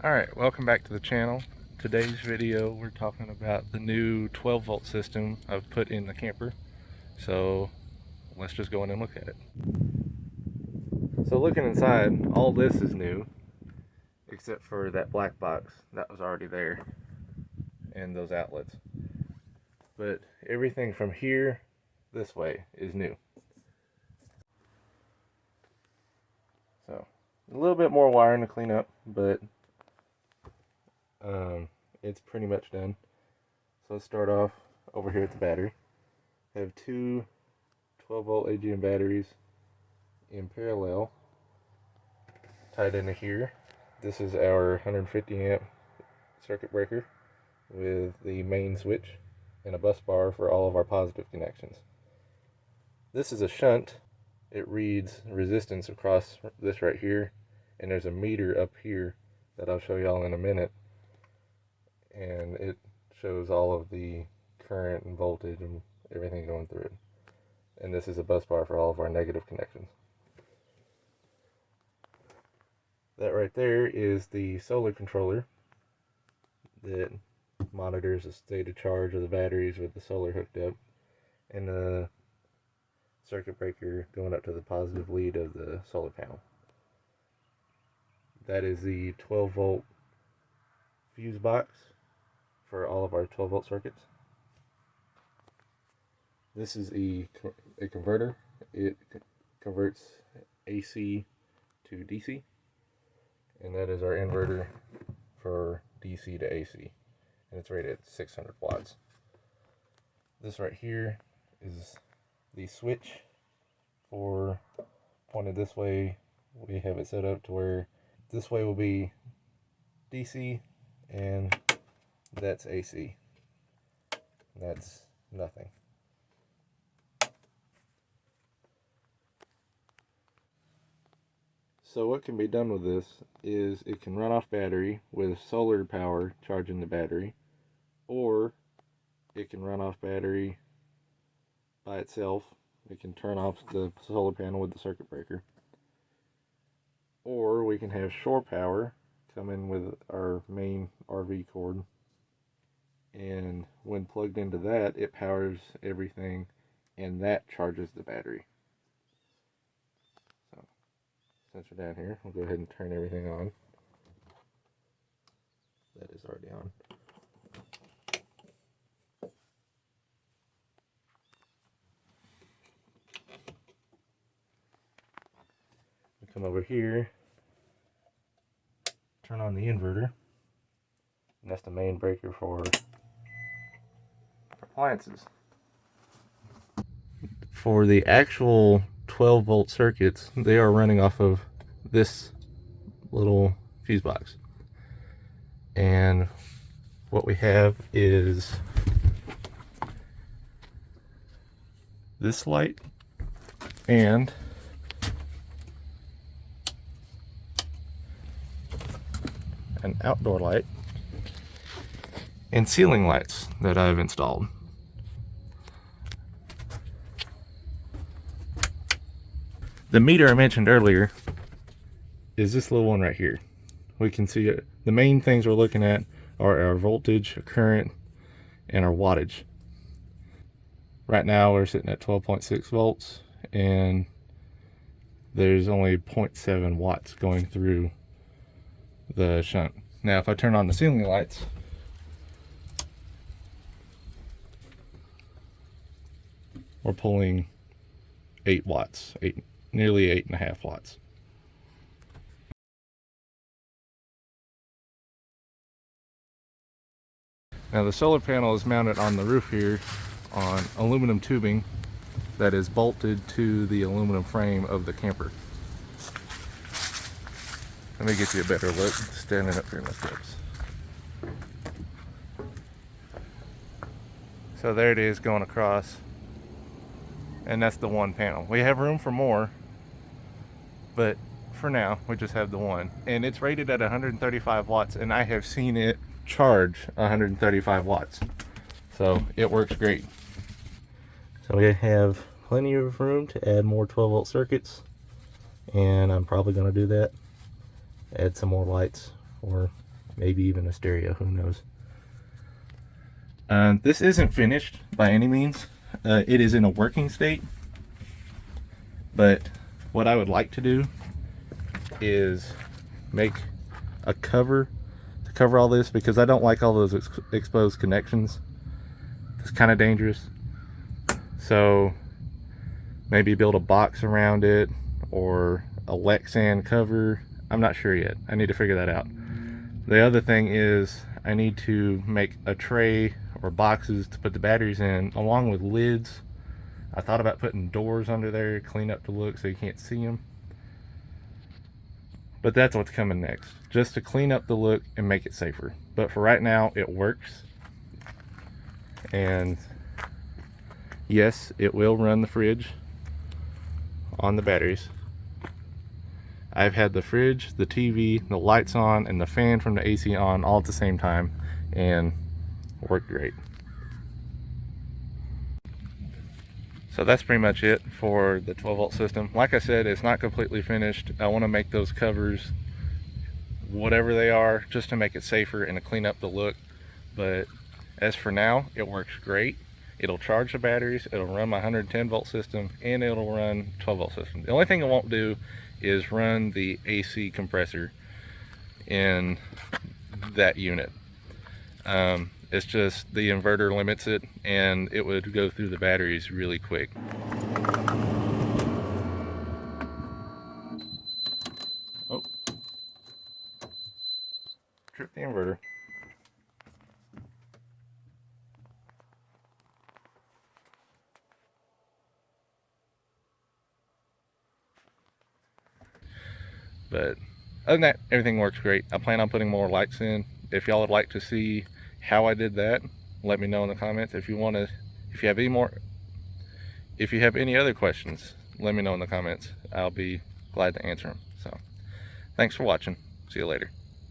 Alright, welcome back to the channel. Today's video we're talking about the new 12 volt system I've put in the camper. So let's just go in and look at it. So looking inside, all this is new except for that black box that was already there and those outlets. But everything from here this way is new. So a little bit more wiring to clean up, but it's pretty much done. So let's start off over here at the battery. I have two 12 volt AGM batteries in parallel tied into here. This is our 150 amp circuit breaker with the main switch and a bus bar for all of our positive connections. This is a shunt. It reads resistance across this right here, and there's a meter up here that I'll show y'all in a minute, and it shows all of the current and voltage and everything going through it. And this is a bus bar for all of our negative connections. That right there is the solar controller that monitors the state of charge of the batteries with the solar hooked up, and the circuit breaker going up to the positive lead of the solar panel. That is the 12 volt fuse box for all of our 12 volt circuits. This is a converter. It converts AC to DC, and that is our inverter for DC to AC, and it's rated at 600 watts. This right here is the switch for pointed this way. We have it set up to where this way will be DC and that's AC. That's nothing. So what can be done with this is it can run off battery with solar power charging the battery, or it can run off battery by itself. We can turn off the solar panel with the circuit breaker, or we can have shore power come in with our main RV cord, and when plugged into that, it powers everything and that charges the battery. So since we're down here, we'll go ahead and turn everything on. That is already on. Come over here, turn on the inverter, and that's the main breaker for appliances. For the actual 12 volt circuits, they are running off of this little fuse box, and what we have is this light and an outdoor light and ceiling lights that I've installed. The meter I mentioned earlier is this little one right here. We can see it. The main things we're looking at are our voltage, current, and our wattage. Right now we're sitting at 12.6 volts and there's only 0.7 watts going through the shunt. Now if I turn on the ceiling lights, we're pulling 8 watts, nearly 8.5 watts. Now the solar panel is mounted on the roof here on aluminum tubing that is bolted to the aluminum frame of the camper. Let me get you a better look, standing up here in my steps. So there it is going across, and that's the one panel. We have room for more, but for now we just have the one, and it's rated at 135 watts, and I have seen it charge 135 watts, so it works great. So we have plenty of room to add more 12 volt circuits, and I'm probably going to do that. Add some more lights or maybe even a stereo, who knows. This isn't finished by any means. It is in a working state, but what I would like to do is make a cover to cover all this, because I don't like all those exposed connections. It's kind of dangerous. So maybe build a box around it, or a Lexan cover. I'm not sure yet. I need to figure that out. The other thing is I need to make a tray or boxes to put the batteries in, along with lids. I thought about putting doors under there, clean up the look so you can't see them. But that's what's coming next, just to clean up the look and make it safer. But for right now, it works. And yes, it will run the fridge on the batteries. I've had the fridge, the TV, the lights on, and the fan from the AC on all at the same time, and worked great. So that's pretty much it for the 12-volt system. Like I said, it's not completely finished. I want to make those covers, whatever they are, just to make it safer and to clean up the look. But as for now, it works great. It'll charge the batteries, it'll run my 110-volt system, and it'll run 12-volt system. The only thing it won't do is run the AC compressor in that unit. It's just the inverter limits it, and it would go through the batteries really quick. Oh, tripped the inverter. But other than that, everything works great. I plan on putting more lights in. If y'all would like to see how I did that, let me know in the comments. If you have any other questions, let me know in the comments. I'll be glad to answer them. So thanks for watching. See you later.